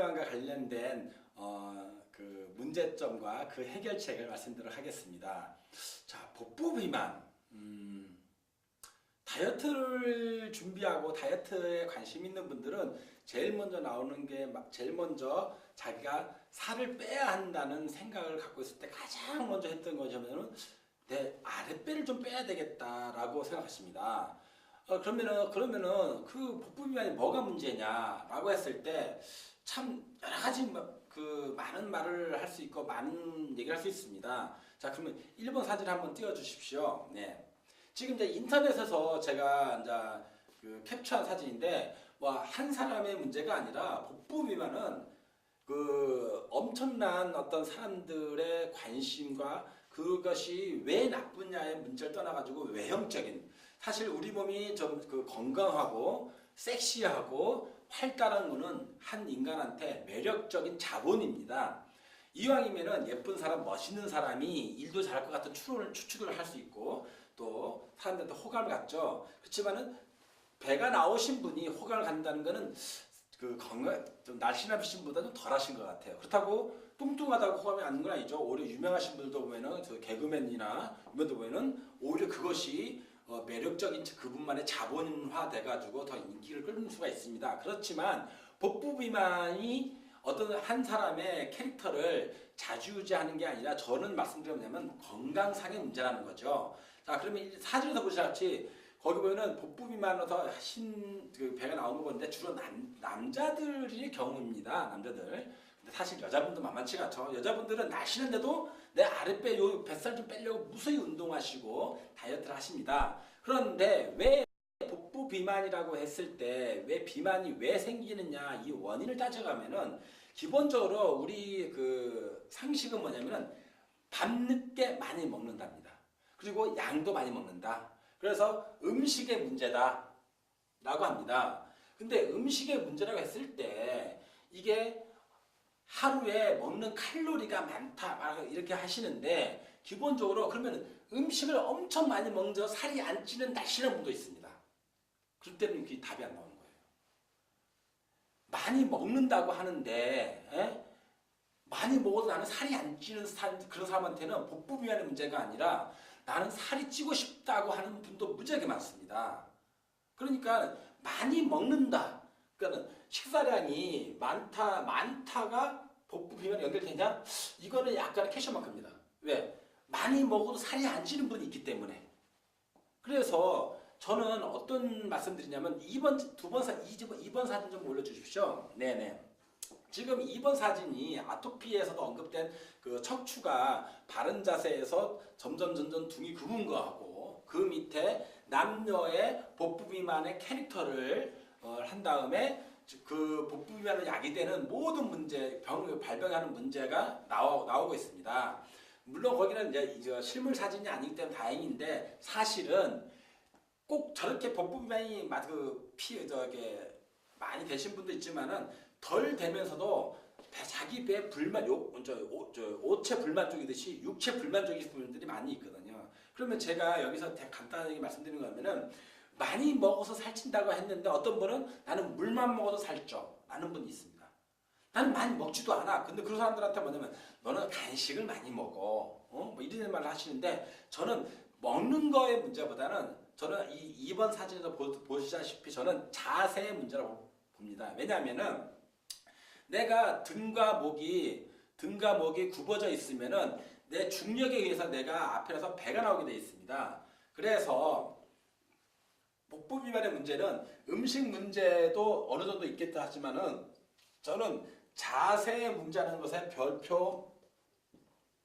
비만과 관련된 그 문제점과 그 해결책을 말씀드리도록 하겠습니다. 자, 복부 비만. 다이어트를 준비하고 다이어트에 관심 있는 분들은 제일 먼저 나오는 게 제일 먼저 자기가 살을 빼야 한다는 생각을 갖고 있을 때 가장 먼저 했던 거냐면은 내 아랫배를 좀 빼야 되겠다라고 생각하십니다. 그러면은 그 복부 비만이 뭐가 문제냐라고 했을 때 참 여러 가지 그 많은 말을 할 수 있고 많은 얘기를 할 수 있습니다. 자, 그러면 1번 사진 한번 띄워 주십시오. 네. 지금 이제 인터넷에서 제가 이제 그 캡처한 사진인데 뭐 한 사람의 문제가 아니라 복부 비만은 그 엄청난 어떤 사람들의 관심과 그것이 왜 나쁘냐의 문제를 떠나가지고 외형적인 사실 우리 몸이 좀 그 건강하고 섹시하고 활달한 거는 한 인간한테 매력적인 자본입니다. 이왕이면은 예쁜 사람, 멋있는 사람이 일도 잘할 것 같은 추측을 할 수 있고 또 사람들한테 호감을 갖죠. 그렇지만은 배가 나오신 분이 호감을 갖는다는 거는 그 건강 좀 날씬하신 분보다 좀 덜하신 것 같아요. 그렇다고 뚱뚱하다고 호감이 안 건 아니죠. 오히려 유명하신 분들도 보면은 저 개그맨이나 이분들 보면은 오히려 그것이 매력적인 그분만의 자본화 돼가지고 더 인기를 끌는 수가 있습니다. 그렇지만 복부 비만이 어떤 한 사람의 캐릭터를 좌지우지하는 게 아니라 저는 말씀드리면 건강상의 문제라는 거죠. 자, 그러면 사진에서 보시다시피 거기 보면은 복부 비만으로서 그 배가 나오는 거 보는데 주로 남자들의 경우입니다. 남자들. 근데 사실 여자분도 만만치가 않죠. 여자분들은 날씬한데도 내 아랫배 요 뱃살 좀 빼려고 무수히 운동하시고 다이어트를 하십니다. 그런데 왜 복부 비만이라고 했을 때 왜 비만이 왜 생기느냐 이 원인을 따져가면은 기본적으로 우리 그 상식은 뭐냐면은 밤늦게 많이 먹는답니다. 그리고 양도 많이 먹는다. 그래서 음식의 문제다 라고 합니다. 근데 음식의 문제라고 했을 때 이게 하루에 먹는 칼로리가 많다 이렇게 하시는데 기본적으로 그러면 음식을 엄청 많이 먹어서 살이 안 찌는 날씬한 분도 있습니다. 그럴 때는 그게 답이 안 나오는 거예요. 많이 먹는다고 하는데 많이 먹어도 나는 살이 안 찌는 그런 사람한테는 복부 비만의 문제가 아니라 나는 살이 찌고 싶다고 하는 분도 무지하게 많습니다. 그러니까 많이 먹는다. 그러니까 식사량이 많다가 복부 비만에 연결되냐? 이거는 약간의 퀘스천마크입니다. 왜? 많이 먹어도 살이 안 찌는 분이 있기 때문에. 그래서 저는 어떤 말씀드리냐면 2번 사진 좀 올려주십시오. 네네. 지금 2번 사진이 아토피에서도 언급된 그 척추가 바른 자세에서 점점 둥이 굽은 거하고 그 밑에 남녀의 복부 비만의 캐릭터를 한 다음에 그 복부 비만으로 야기되는 모든 문제, 발병하는 문제가 나오고 있습니다. 물론 거기는 이제 실물 사진이 아니기 때문에 다행인데 사실은 꼭 저렇게 복부 비만이 많이 되신 분도 있지만은 덜 되면서도 자기 배 불만, 오체 불만 쪽이듯이 육체 불만 쪽이신 분들이 많이 있거든요. 그러면 제가 여기서 간단하게 말씀드리는 거면은 많이 먹어서 살찐다고 했는데 어떤 분은 나는 물만 먹어도 살쪄 라는 분이 있습니다. 나는 많이 먹지도 않아. 근데 그런 사람들한테 뭐냐면 너는 간식을 많이 먹어. 뭐 이런 말을 하시는데 저는 먹는 거의 문제보다는 저는 이 2번 사진에서 보시다시피 저는 자세의 문제라고 봅니다. 왜냐하면은 내가 등과 목이 굽어져 있으면은 내 중력에 의해서 내가 앞에서 배가 나오게 되어 있습니다. 그래서 복부 비만의 문제는 음식 문제도 어느 정도 있겠다 하지만은 저는 자세의 문제라는 것에 별표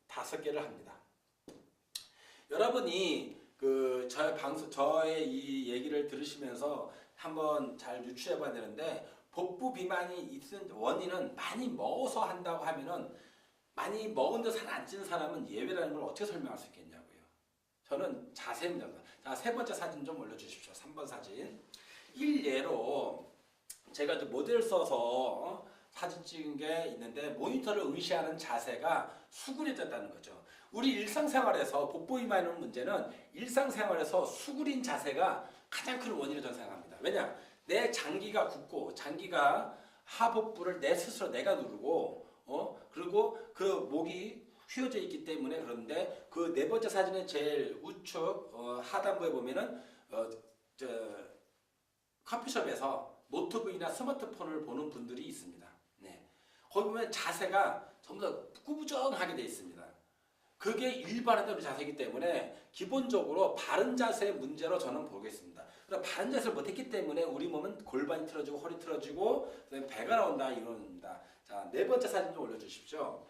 5개를 합니다. 여러분이 저의 이 얘기를 들으시면서 한번 잘 유추해 봐야 되는데 복부 비만이 있는 원인은 많이 먹어서 한다고 하면은 많이 먹은데 살 안 찌는 사람은 예외라는 걸 어떻게 설명할 수 있겠냐고요. 저는 자세입니다. 자, 세 번째 사진 좀 올려주십시오. 3번 사진. 일례로 제가 모델 써서 사진 찍은 게 있는데 모니터를 응시하는 자세가 수그려졌다는 거죠. 우리 일상생활에서 복부 비만의 문제는 일상생활에서 수그린 자세가 가장 큰 원인으로 저는 생각합니다. 왜냐? 내 장기가 굳고 장기가 하복부를 내 스스로 내가 누르고 그리고 그 목이 휘어져 있기 때문에. 그런데 그 네 번째 사진의 제일 우측 하단부에 보면은 커피숍에서 노트북이나 스마트폰을 보는 분들이 있습니다. 네. 거기 보면 자세가 전부 다 꾸부정하게 되어 있습니다. 그게 일반화된 자세이기 때문에 기본적으로 바른 자세의 문제로 저는 보겠습니다. 그러니까 바른 자세를 못했기 때문에 우리 몸은 골반이 틀어지고 허리 틀어지고 배가 나온다 이론입니다. 자, 네 번째 사진 좀 올려주십시오.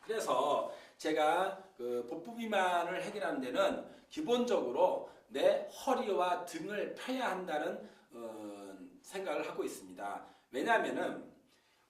그래서 제가 그 복부 비만을 해결하는 데는 기본적으로 내 허리와 등을 펴야 한다는 생각을 하고 있습니다. 왜냐하면은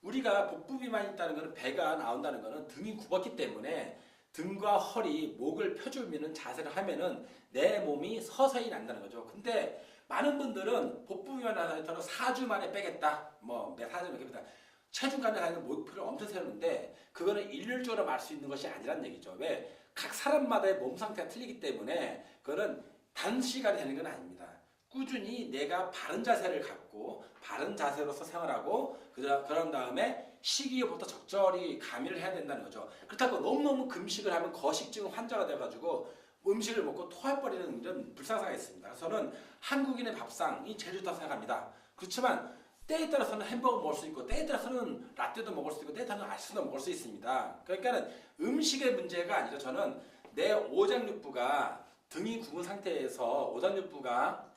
우리가 복부 비만이 있다는 것은 배가 나온다는 것은 등이 굽었기 때문에 등과 허리, 목을 펴주면 자세를 하면은 내 몸이 서서히 난다는 거죠. 근데 많은 분들은 복부 비만 나서는 4주 만에 빼겠다. 뭐 4주 만에 빼겠다. 체중감에 가는 목표를 엄청 세우는데 그거는 일률적으로 말 수 있는 것이 아니란 얘기죠. 왜? 각 사람마다의 몸 상태가 틀리기 때문에 그거는 단시간에 되는 건 아닙니다. 꾸준히 내가 바른 자세를 갖고 바른 자세로서 생활하고 그런 다음에 식이요부터 적절히 가미를 해야 된다는 거죠. 그렇다고 너무너무 금식을 하면 거식증 환자가 돼가지고 음식을 먹고 토해버리는 이런 불상사가 있습니다. 저는 한국인의 밥상이 제일 좋다고 생각합니다. 그렇지만 때에 따라서는 햄버거 먹을 수 있고 때에 따라서는 라떼도 먹을 수 있고 때에 따라서는 아이스도 먹을 수 있습니다. 그러니까 음식의 문제가 아니라 저는 내 오장육부가 등이 굽은 상태에서 오장육부가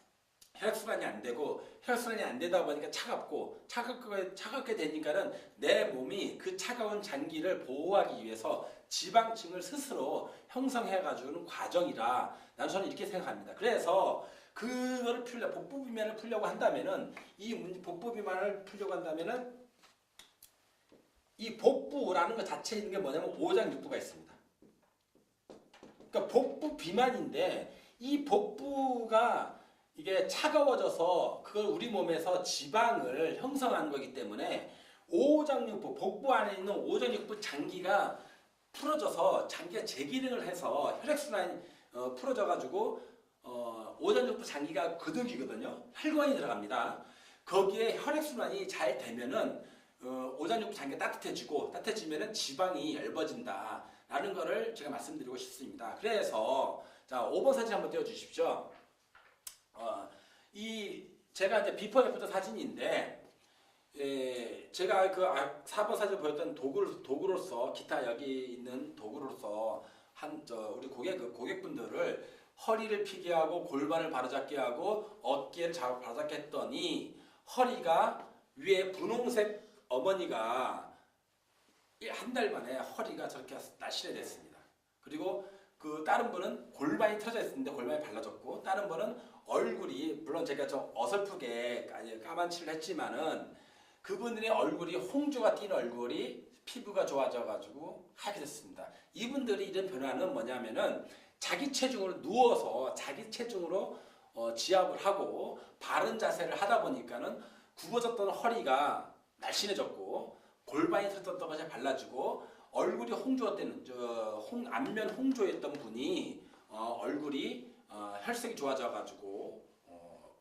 혈액순환이 안 되고 혈액순환이 안 되다 보니까 차갑게 되니까는 내 몸이 그 차가운 장기를 보호하기 위해서 지방층을 스스로 형성해가지고는 과정이라 저는 이렇게 생각합니다. 그래서 그거를 복부 비만을 풀려고 한다면은 복부 비만을 풀려고 한다면은 이 복부라는 것 자체에 있는 게 뭐냐면 오장육부가 있습니다. 그러니까 복부 비만인데 이 복부가 이게 차가워져서 그걸 우리 몸에서 지방을 형성하는 거기 때문에 오장육부, 복부 안에 있는 오장육부 장기가 풀어져서 장기가 재기능을 해서 혈액순환이 풀어져가지고 오장육부 장기가 근육이거든요. 혈관이 들어갑니다. 거기에 혈액순환이 잘 되면은 오장육부 장기가 따뜻해지면은 지방이 얇아진다 라는 거를 제가 말씀드리고 싶습니다. 그래서 자 5번 사진 한번 띄워주십시오. 제가 이제 비포 애프터 사진인데 제가 그 4번 사진 보였던 도구로서 기타 여기 있는 도구로서 우리 고객분들을 허리를 펴게 하고 골반을 바로잡게 하고 어깨를 바로잡게 했더니 허리가 위에 분홍색 어머니가 한 달 만에 허리가 저렇게 날씬해졌습니다. 그리고 그 다른 분은 골반이 틀어져 있었는데 골반이 발라졌고 다른 분은 얼굴이 물론 제가 좀 어설프게 까만칠을 했지만은 그분들의 얼굴이 홍조가 띈 얼굴이 피부가 좋아져가지고 하게 됐습니다. 이분들이 이런 변화는 뭐냐면은 자기 체중으로 누워서 자기 체중으로 지압을 하고 바른 자세를 하다 보니까는 굽어졌던 허리가 날씬해졌고 골반이 틀었던 것이 발라지고 얼굴이 홍조가 되는 안면 홍조였던 분이 얼굴이 혈색이 좋아져가지고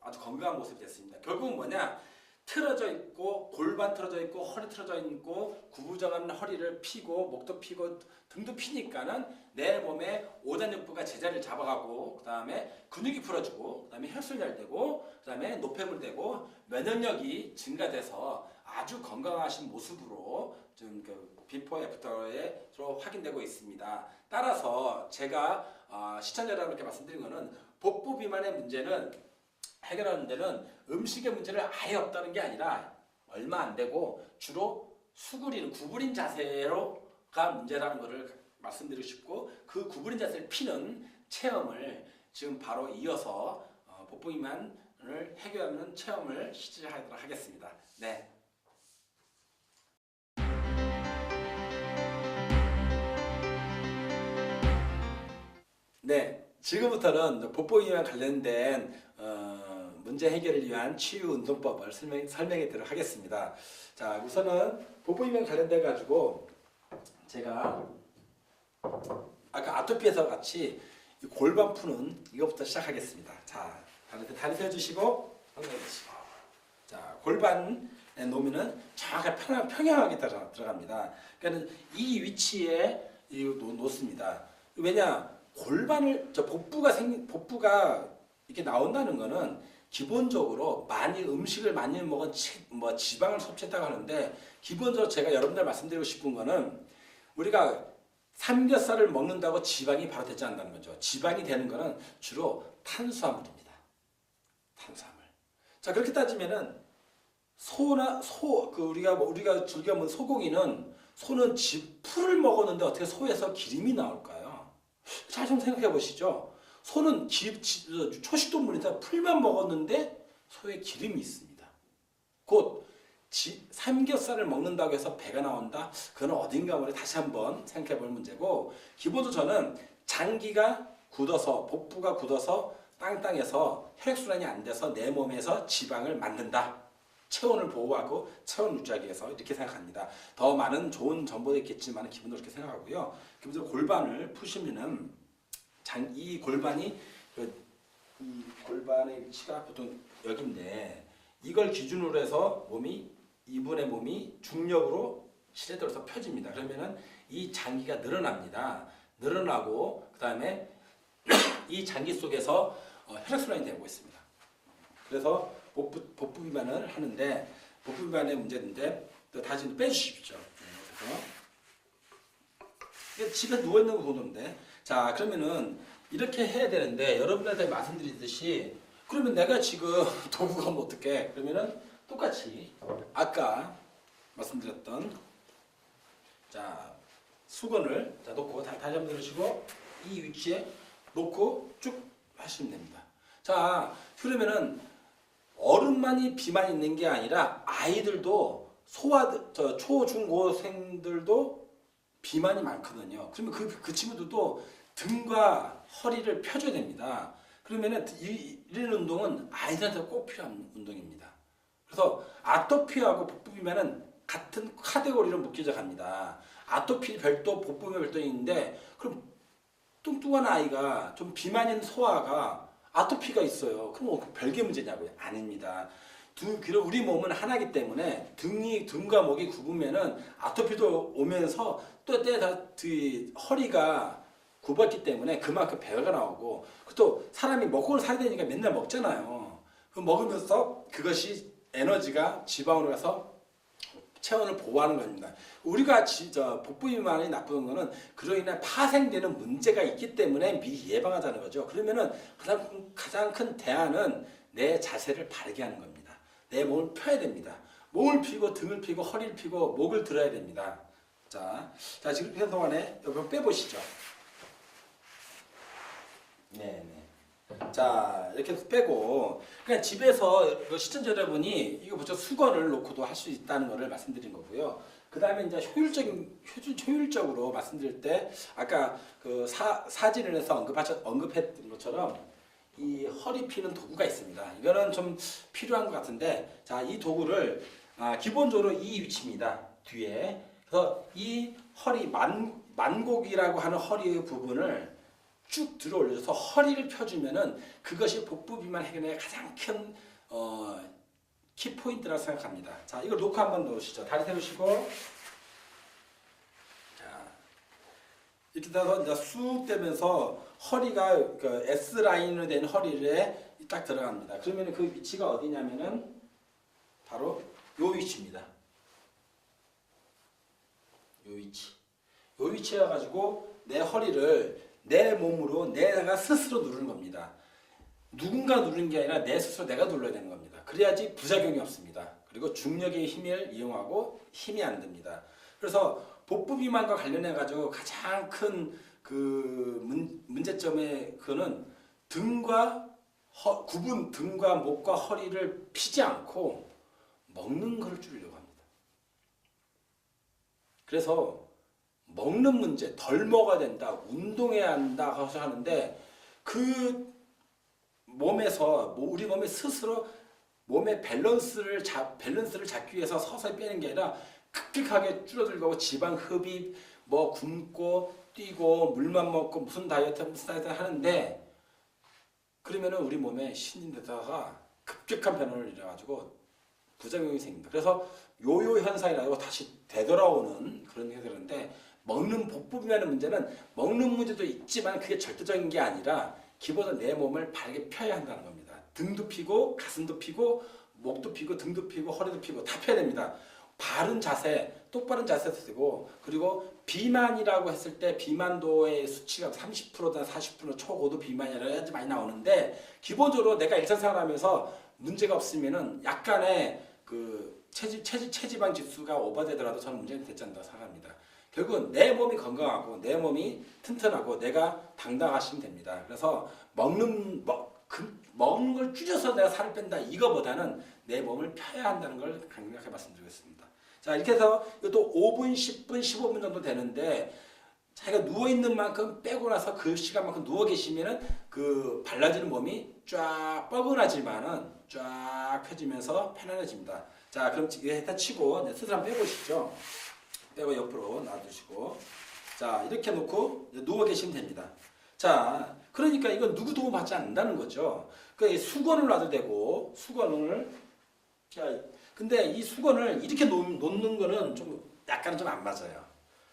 아주 건강한 모습이 됐습니다. 결국은 뭐냐? 틀어져 있고 골반 틀어져 있고 허리 틀어져 있고 구부정한 허리를 피고 목도 피고 등도 피니까는 내 몸에 오장육부가 제자리를 잡아가고 그 다음에 근육이 풀어지고 그 다음에 혈순이 잘 되고 그 다음에 노폐물 되고 면역력이 증가돼서 아주 건강하신 모습으로 좀 비포 애프터로 확인되고 있습니다. 따라서 제가 시청자 여러분께 말씀드린 것은 복부 비만의 문제는 해결하는 데는 음식의 문제를 아예 없다는 게 아니라 얼마 안 되고 주로 구부린 자세로가 문제라는 것을 말씀드리고 싶고 그 구부린 자세를 피는 체험을 지금 바로 이어서 복부 비만을 해결하는 체험을 시작하도록 하겠습니다. 네. 네, 지금부터는 복부 비만 관련된 문제 해결을 위한 치유 운동법을 설명해 드리도록 하겠습니다. 자, 우선은 복부 비만 관련돼 가지고 제가 아까 아토피에서 같이 골반 푸는 이것부터 시작하겠습니다. 자, 다리 세워주시고 엉덩이 드시고 자, 골반에 놓으면은 정확하게 평행하게 들어갑니다. 그러니까 이 위치에 놓습니다. 왜냐 골반을 복부가 이렇게 나온다는 거는 기본적으로 음식을 많이 먹은 지방을 섭취했다고 하는데 기본적으로 제가 여러분들 말씀드리고 싶은 거는 우리가 삼겹살을 먹는다고 지방이 바로 되지 않는다는 거죠. 지방이 되는 거는 주로 탄수화물입니다. 탄수화물. 자 그렇게 따지면은 우리가 즐겨 먹는 소고기는 소는 풀을 먹었는데 어떻게 소에서 기름이 나올까요? 잘 좀 생각해 보시죠. 소는 초식동물이다 풀만 먹었는데 소에 기름이 있습니다. 곧 삼겹살을 먹는다고 해서 배가 나온다? 그건 어딘가 우리 다시 한번 생각해 볼 문제고 기본적으로 저는 장기가 굳어서 복부가 굳어서 땅땅해서 혈액순환이 안 돼서 내 몸에서 지방을 만든다. 체온을 보호하고 체온 유지하기 위해서 이렇게 생각합니다. 더 많은 좋은 정보도 있겠지만 기본적으로 그렇게 생각하고요. 기본적으로 골반을 푸시면은 이 골반의 위치가 보통 여기인데 이걸 기준으로 해서 이분의 몸이 중력으로 실에 들어서 펴집니다. 그러면은 이 장기가 늘어납니다. 늘어나고 그 다음에 이 장기 속에서 혈액순환이 되고 있습니다. 그래서 복부 비만을 하는데 복부 비만의 문제인데 다시 빼주십시오. 그래서 집에 누워 있는 거 보는데 자 그러면은 이렇게 해야 되는데 여러분들한테 말씀드리듯이 그러면 내가 지금 도구가 하면 어떡해? 그러면은 똑같이 아까 말씀드렸던 자 수건을 놓고 다시 한번 들으시고 이 위치에 놓고 쭉 하시면 됩니다. 자 그러면은 어른만이 비만이 있는 게 아니라 아이들도 초중고생들도 비만이 많거든요. 그러면 그 친구들도 등과 허리를 펴줘야 됩니다. 그러면은 이런 운동은 아이들한테 꼭 필요한 운동입니다. 그래서 아토피하고 복부 비만은 같은 카테고리로 묶여져 갑니다. 아토피 별도, 복부 비만 별도 있는데 그럼 뚱뚱한 아이가 좀 비만 있는 소아가 아토피가 있어요. 그럼 별개 문제냐고요? 아닙니다. 우리 몸은 하나이기 때문에 등과 목이 굽으면은 아토피도 오면서 또 허리가 굽었기 때문에 그만큼 배가 나오고 또 사람이 먹고는 살아야 되니까 맨날 먹잖아요. 먹으면서 그것이 에너지가 지방으로 가서 체온을 보호하는 겁니다. 우리가 복부 비만이 나쁜 거는 그로 인해 파생되는 문제가 있기 때문에 미리 예방하자는 거죠. 그러면은 가장 큰 대안은 내 자세를 바르게 하는 겁니다. 내 몸을 펴야 됩니다. 몸을 펴고 등을 펴고 허리를 펴고 목을 들어야 됩니다. 자 지금 편 동안에 여러분 빼보시죠. 네네. 자 이렇게 해서 빼고 그냥 집에서 시청자 여러분이 이거 보죠 수건을 놓고도 할 수 있다는 것을 말씀드린 거고요. 그 다음에 이제 효율적으로 말씀드릴 때 아까 그 사진을 해서 언급했던 것처럼 이 허리 피는 도구가 있습니다. 이거는 좀 필요한 것 같은데 자 이 도구를 기본적으로 이 위치입니다. 뒤에 그래서 이 허리 만곡이라고 하는 허리 부분을 쭉 들어 올려서 허리를 펴주면은 그것이 복부 비만 해결의 가장 큰 키포인트라고 생각합니다. 자, 이걸 놓고 한번 놓으시죠. 다리 세우시고 자 이렇게 돼서 이제 쑥 되면서 허리가 그 S 라인으로 된 허리에 딱 들어갑니다. 그러면 그 위치가 어디냐면은 바로 요 위치입니다. 요 위치여 가지고 내 허리를 내 몸으로 내가 스스로 누르는 겁니다. 누군가 누르는 게 아니라 내 스스로 내가 눌러야 되는 겁니다. 그래야지 부작용이 없습니다. 그리고 중력의 힘을 이용하고 힘이 안 듭니다. 그래서 복부 비만과 관련해 가지고 가장 큰 그 문제점의 그거는 등과 목과 허리를 피지 않고 먹는 것을 줄이려고 합니다. 그래서 먹는 문제, 덜 먹어야 된다, 운동해야 한다 하는데 그 몸에서 우리 몸이 스스로 몸의 밸런스를 잡기 위해서 서서히 빼는 게 아니라 급격하게 줄어들고 지방 흡입, 굶고 뛰고 물만 먹고 무슨 다이어트 하는데 그러면은 우리 몸에 신진대사가 급격한 변화를 일어나가지고 부작용이 생깁니다. 그래서 요요 현상이라고 다시 되돌아오는 그런 게 되는데, 먹는 복부 비만의 문제는 먹는 문제도 있지만 그게 절대적인 게 아니라 기본적으로 내 몸을 바르게 펴야 한다는 겁니다. 등도 피고 가슴도 피고 목도 피고 등도 피고 허리도 피고 다 펴야 됩니다. 바른 자세, 똑바른 자세도 되고, 그리고 비만이라고 했을 때 비만도의 수치가 30%나 40% 초고도 비만이라고 해야지 많이 나오는데, 기본적으로 내가 일상생활하면서 문제가 없으면은 약간의 그 체지방 지수가 오버되더라도 저는 문제는 되지 않다고 생각합니다. 결국은 내 몸이 건강하고 내 몸이 튼튼하고 내가 당당하시면 됩니다. 그래서 먹는 걸 줄여서 내가 살을 뺀다 이거보다는 내 몸을 펴야 한다는 걸 강력하게 말씀드리겠습니다. 자, 이렇게 해서 이것도 5분, 10분, 15분 정도 되는데, 자기가 누워있는 만큼 빼고 나서 그 시간만큼 누워 계시면은 그 발라지는 몸이 쫙 뻐근하지만은 쫙 펴지면서 편안해집니다. 자, 그럼 일단 치고 이제 스스로 한번 빼보시죠. 빼고 옆으로 놔두시고, 자, 이렇게 놓고 누워 계시면 됩니다. 자, 그러니까 이건 누구 도움 받지 않는다는 거죠. 그 수건을 놔도 되고, 수건을, 자, 근데 이 수건을 이렇게 놓는 거는 좀 약간 좀 안 맞아요.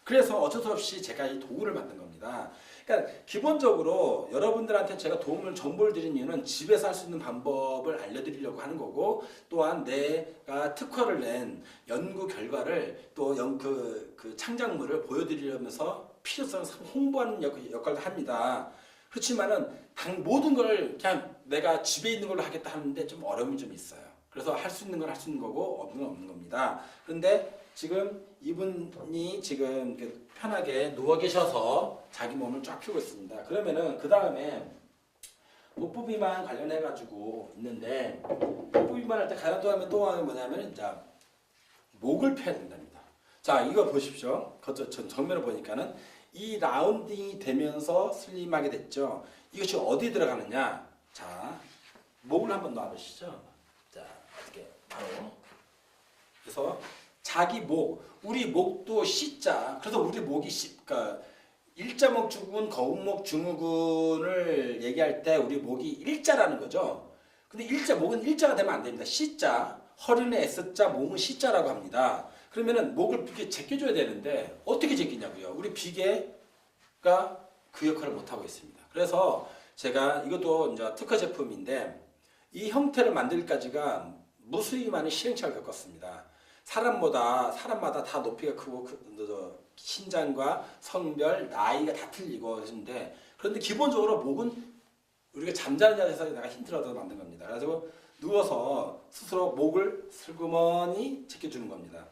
그래서 어쩔 수 없이 제가 이 도구를 만든 겁니다. 그러니까 기본적으로 여러분들한테 제가 정보를 드린 이유는 집에서 할 수 있는 방법을 알려드리려고 하는 거고, 또한 내가 특허를 낸 연구 결과를 또 그 창작물을 보여드리면서 필요성을 홍보하는 역할도 합니다. 그렇지만은 모든 걸 그냥 내가 집에 있는 걸로 하겠다 하는데 좀 어려움이 좀 있어요. 그래서 할 수 있는 건 할 수 있는 거고 없는 건 없는 겁니다. 그런데 지금 이분이 지금 편하게 누워 계셔서 자기 몸을 쫙 펴고 있습니다. 그러면은 그 다음에 복부 비만 관련해 가지고 있는데, 복부 비만 할 때 가장 또 하면 또 하는 뭐냐면 자, 목을 펴야 된답니다. 자, 이거 보십시오. 전 정면을 보니까는 이 라운딩이 되면서 슬림하게 됐죠. 이것이 어디 들어가느냐? 자, 목을 한번 놔보시죠. 자, 이렇게 바로. 그래서 자기 목, 우리 목도 C자. 그래서 우리 목이 그러니까 일자목, 증후군, 거북목, 증후군을 얘기할 때 우리 목이 일자라는 거죠. 근데 목은 일자가 되면 안 됩니다. C자, 허리는 S자, 몸은 C자라고 합니다. 그러면은 목을 이렇게 제껴줘야 되는데 어떻게 제끼냐고요? 우리 비계가 그 역할을 못 하고 있습니다. 그래서 제가 이것도 이제 특허 제품인데, 이 형태를 만들기까지가 무수히 많은 시행착오를 겪었습니다. 사람마다 다 높이가 크고 신장과 성별, 나이가 다 틀리고 그러는데, 그런데 기본적으로 목은 우리가 잠자는 자세에서 내가 힌트를 얻어서 만든 겁니다. 그래서 누워서 스스로 목을 슬그머니 제껴주는 겁니다.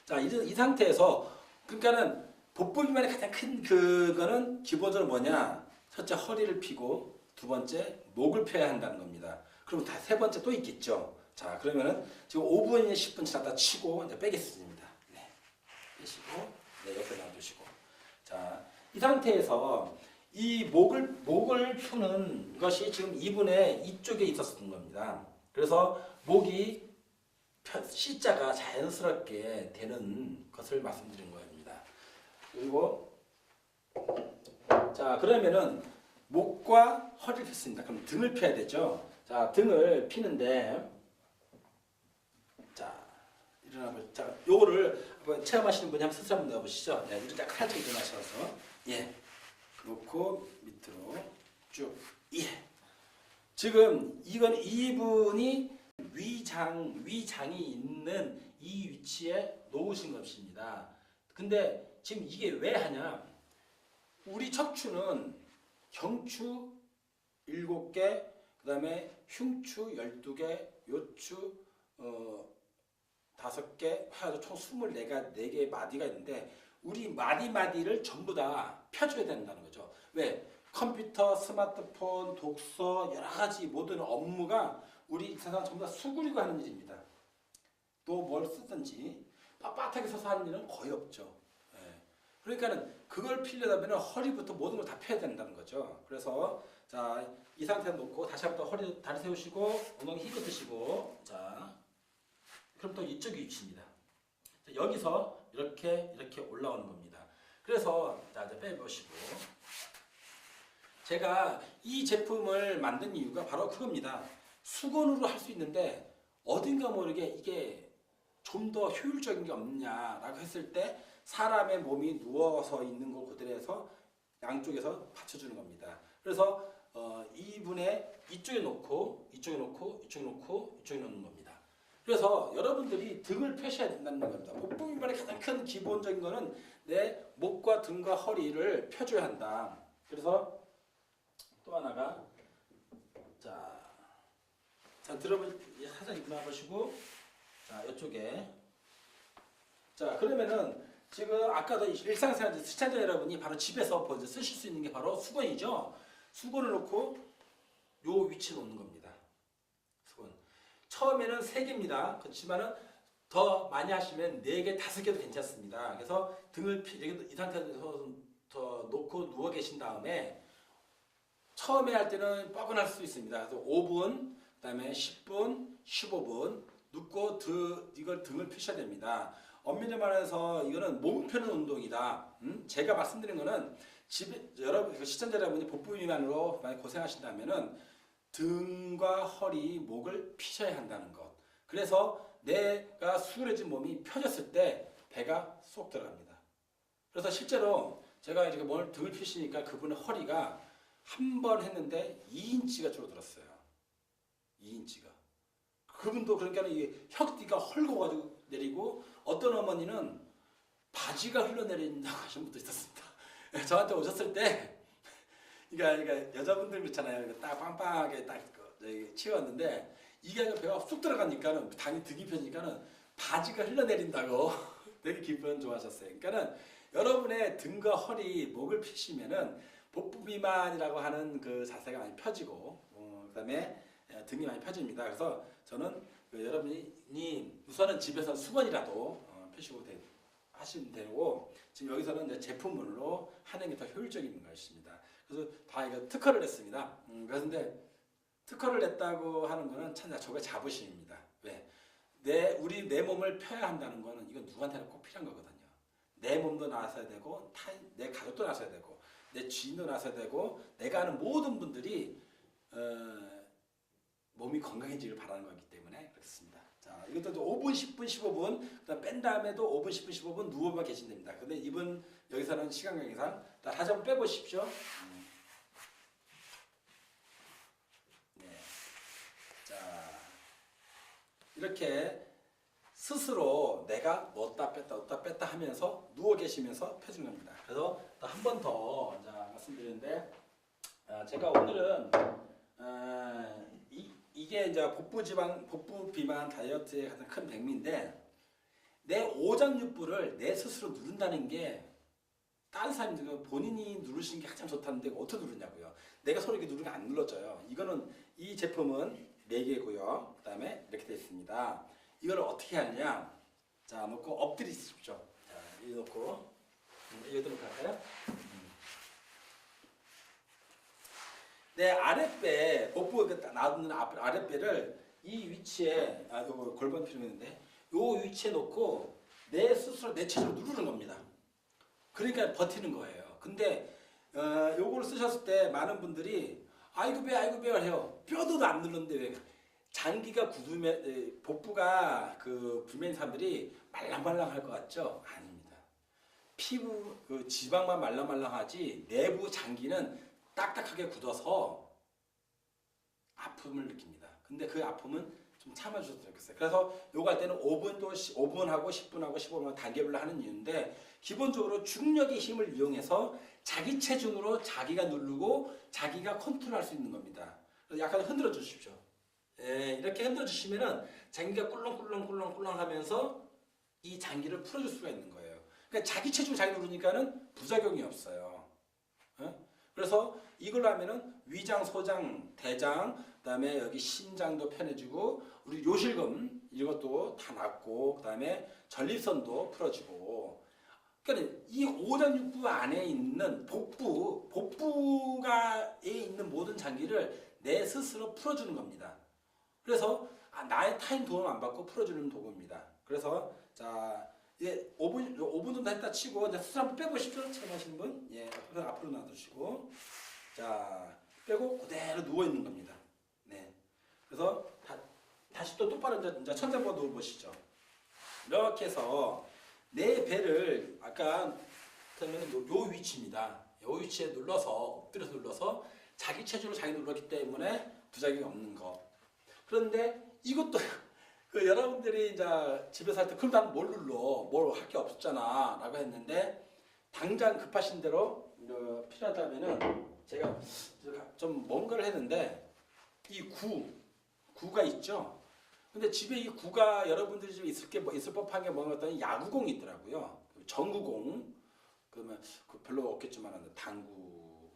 자, 이 상태에서 그러니까는 복부 비만의 가장 큰 그거는 기본적으로 뭐냐? 첫째 허리를 펴고, 두 번째 목을 펴야 한다는 겁니다. 그럼 세 번째 또 있겠죠. 자, 그러면은 지금 5분, 10분 지났다 치고 이제 빼겠습니다. 네. 빼시고, 네, 옆에 놔두시고. 자, 이 상태에서 이 목을 푸는 것이 지금 이분의 이쪽에 있었던 겁니다. 그래서 목이 C자가 자연스럽게 되는 것을 말씀드린 겁니다. 그리고 자, 그러면은 목과 허리를 폈습니다. 그럼 등을 펴야 되죠. 자, 등을 피는데, 자, 일어나보. 자, 요거를 한번 체험하시는 분이 한번 스스로 한번 넣어보시죠. 네, 이렇게 살짝 일어나셔서, 예, 놓고 밑으로 쭉, 예. 지금 이분이 위장이 있는 이 위치에 놓으신 것입니다. 근데 지금 이게 왜 하냐? 우리 척추는 경추 7개, 그 다음에 흉추 12개, 요추 5개 해가지고 총 24개의 마디가 있는데, 우리 마디를 전부 다 펴줘야 된다는 거죠. 왜? 컴퓨터, 스마트폰, 독서, 여러 가지 모든 업무가 우리 세상 전부 다 수그리고 하는 일입니다. 또 뭘 쓰든지 빳빳하게 서서 하는 일은 거의 없죠. 예. 그러니까는 그걸 피려면 허리부터 모든 걸 다 펴야 된다는 거죠. 그래서 자, 이 상태에 놓고 다시 한번 다리 세우시고 엉덩이 힘껏 드시고, 자, 그럼 또 이쪽 위치입니다. 자, 여기서 이렇게 올라오는 겁니다. 그래서 자, 이제 빼보시고, 제가 이 제품을 만든 이유가 바로 그겁니다. 수건으로 할 수 있는데 어딘가 모르게 이게 좀 더 효율적인 게 없냐라고 했을 때 사람의 몸이 누워서 있는 걸 그대로 양쪽에서 받쳐주는 겁니다. 그래서 이분의 이쪽에 놓고 이쪽에 놓고 이쪽에 놓고 이쪽에 놓는 겁니다. 그래서 여러분들이 등을 펴셔야 된다는 겁니다. 복부 비만의 가장 큰 기본적인 거는 내 목과 등과 허리를 펴줘야 한다. 그래서 또 하나가 자 들어보 살짝 일어나보시고 자 이쪽에 자 그러면은 지금 아까도 일상생활 시청자 여러분이 바로 집에서 먼저 쓰실 수 있는 게 바로 수건이죠. 수건을 놓고 요 위치에 놓는 겁니다. 수건. 처음에는 3개입니다. 그렇지만은 더 많이 하시면 4개, 5개도 괜찮습니다. 그래서 등을 이 상태에서 더 놓고 누워 계신 다음에 처음에 할 때는 뻐근할 수 있습니다. 그래서 5분, 그다음에 10분, 15분 눕고 이걸 등을 펴셔야 됩니다. 엄밀히 말해서 이거는 몸 펴는 운동이다. 제가 말씀드린 거는 집에 여러분 시청자 여러분이 복부 비만으로 많이 고생하신다면은 등과 허리, 목을 피셔야 한다는 것. 그래서 내가 수그러진 몸이 펴졌을 때 배가 쏙 들어갑니다. 그래서 실제로 제가 이렇게 등을 피시니까 그분의 허리가 한 번 했는데 2인치가 줄어들었어요. 2인치가. 그분도 그러니까 이게 혁띠가 헐거가지고 내리고 어떤 어머니는 바지가 흘러내린다고 하시는 분도 있었습니다. 저한테 오셨을 때, 그러니까 여자분들 그렇잖아요. 딱 빵빵하게 딱 치웠는데 이게 배가 쑥 들어가니까는 당연히 등이 펴지니까는 바지가 흘러내린다고 되게 기분 좋아하셨어요. 그러니까는 여러분의 등과 허리, 목을 피시면은 복부 비만이라고 하는 그 자세가 많이 펴지고, 그다음에 등이 많이 펴집니다. 그래서 저는 여러분이 우선은 집에서 수건이라도 펴시고 하시면 되고, 지금 여기서는 이제 제품으로 하는 게 더 효율적인 것입니다. 그래서 다 이거 특허를 냈습니다. 그런데 특허를 냈다고 하는 거는 참 저게 자부심입니다. 왜? 내 몸을 펴야 한다는 거는 이건 누구한테나 꼭 필요한 거거든요. 내 몸도 나서야 되고, 내 가족도 나서야 되고, 내 지인도 나서야 되고, 내가 아는 모든 분들이 몸이 건강해지길 바라는 거기 때문에 그렇습니다. 자, 이것도 5분, 10분, 15분, 그다음 뺀 다음에도 5분, 10분, 15분 누워만 계시면 됩니다. 근데 이분 여기서는 시간 관계상 다시 한번 빼보십시오. 네. 자, 이렇게 스스로 내가 넣었다 뺐다 하면서 누워 계시면서 펴주는 겁니다. 그래서 한 번 더 말씀드리는데, 제가 오늘은 이게 이제 복부 비만 다이어트의 가장 큰 백미인데, 내 오장육부를 내 스스로 누른다는 게 다른 사람들 본인이 누르시는 게 가장 좋다는데 어떻게 누르냐고요. 내가 서로 이렇게 누르면 안 눌러져요. 이 제품은 4개고요. 그 다음에 이렇게 되어 있습니다. 이걸 어떻게 하느냐. 자, 놓고 엎드리십시오. 자, 이거 놓고 여기다 놓고 할까요? 내 아랫배, 복부 나오는 아랫배를 이 위치에, 요거 골반 필요했는데, 요 위치에 놓고 내 스스로 내 체중을 누르는 겁니다. 그러니까 버티는 거예요. 근데 요걸 쓰셨을 때 많은 분들이 아이고 배 해요. 뼈도 안 누르는데 왜? 장기가 굳으면 복부가 불면인 사람들이 말랑말랑할 것 같죠? 아닙니다. 피부 지방만 말랑말랑하지 내부 장기는 딱딱하게 굳어서 아픔을 느낍니다. 근데 그 아픔은 좀 참아주셔도 좋겠어요. 그래서 요거 할 때는 5분하고 10분하고 15분하고 단계별로 하는 이유인데, 기본적으로 중력의 힘을 이용해서 자기 체중으로 자기가 누르고 자기가 컨트롤할 수 있는 겁니다. 약간 흔들어 주십시오. 예, 이렇게 흔들어 주시면은 장기가 꿀렁꿀렁 하면서 이 장기를 풀어줄 수가 있는 거예요. 그러니까 자기 체중 자기 누르니까는 부작용이 없어요. 그래서 이걸 하면은 위장, 소장, 대장, 그다음에 여기 심장도 편해지고, 우리 요실금 이것도 다 낫고, 그다음에 전립선도 풀어지고. 그러니까 이 오장육부 안에 있는 복부가에 있는 모든 장기를 내 스스로 풀어주는 겁니다. 그래서 나의 타인 도움 안 받고 풀어주는 도구입니다. 그래서 자, 이제 5분 정도 했다 치고 이제 수술 한번 빼보십시오. 처음 하시는 분, 예, 앞으로 놔두시고, 자, 빼고 그대로 누워 있는 겁니다. 네, 그래서 다시 또 똑바로 이제 천장보 누워보시죠. 이렇게 해서 내 배를 아까 그러면 요 위치입니다. 요 위치에 눌러서 엎드려서 눌러서 자기 체중을 자기 눌렀기 때문에 부작용이 없는 거. 그런데 이것도 그 여러분들이 이제 집에서 할 때 그럼 난 뭘 눌러? 뭘 할 게 없잖아 라고 했는데 당장 급하신 대로 필요하다면은 제가 좀 뭔가를 했는데 이 구가 있죠. 근데 집에 이 구가 여러분들이 좀 있을 법한 게 뭔가 했더니 야구공이 있더라고요. 전구공 그러면 그 별로 없겠지만 당구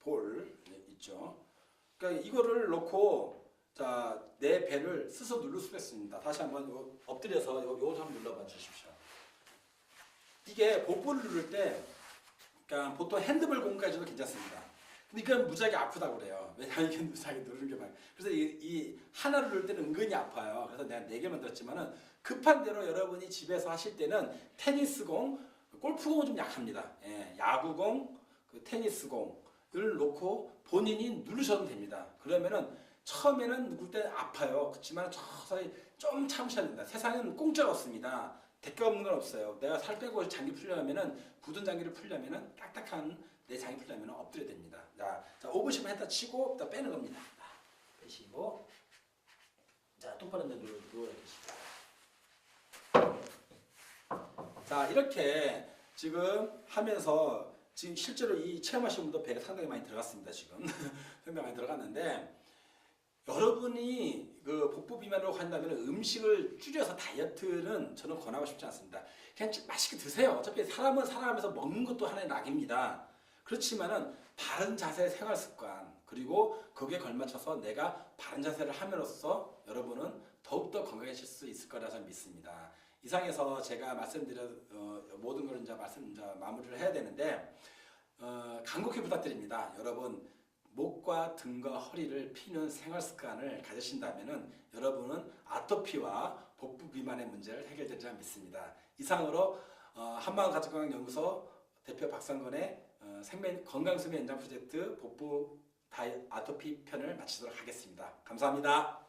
볼 있죠. 그러니까 이거를 놓고 자, 내 배를 스스로 누를 수가 있습니다. 다시 한번 엎드려서 요거 한번 눌러봐 주십시오. 이게 복부를 누를 때 그러니까 보통 핸드볼 공까지도 괜찮습니다. 근데 이건 무지하게 아프다고 그래요. 왜냐하면 이게 무지하게 누르는 게 많아요. 그래서 이 하나를 누를 때는 은근히 아파요. 그래서 내가 4개만 들었지만은 급한 대로 여러분이 집에서 하실 때는 테니스공, 골프공은 좀 약합니다. 예, 야구공, 그 테니스공을 놓고 본인이 누르셔도 됩니다. 그러면은 처음에는 누굴 때 아파요. 그렇지만 서서히 좀 참으셔야 됩니다. 세상은 공짜가 없습니다. 대가 없는 건 없어요. 내가 살 빼고 장기 풀려면은 굳은 장기를 풀려면은 딱딱한 내 장기 풀려면은 엎드려야 됩니다. 자 5분씩만 했다 치고 또 빼는 겁니다. 빼시고 자 똑바로 누워야 되시죠. 자 이렇게 지금 하면서 지금 실제로 이 체험하신 분도 배가 상당히 많이 들어갔습니다. 지금 상당히 많이 들어갔는데 여러분이 그 복부 비만으로 한다면 음식을 줄여서 다이어트는 저는 권하고 싶지 않습니다. 그냥 맛있게 드세요. 어차피 사람은 살아가면서 먹는 것도 하나의 낙입니다. 그렇지만은 바른 자세, 생활 습관 그리고 거기에 걸맞춰서 내가 바른 자세를 함으로써 여러분은 더욱더 건강해질 수 있을 거라 저는 믿습니다. 이상해서 제가 말씀드린 모든 걸 이제 마무리를 해야 되는데 간곡히 부탁드립니다. 여러분. 목과 등과 허리를 피는 생활 습관을 가지신다면 여러분은 아토피와 복부 비만의 문제를 해결되리라 믿습니다. 이상으로 한마음가족건강연구소 대표 박상건의 건강수면 연장 프로젝트 복부 아토피 편을 마치도록 하겠습니다. 감사합니다.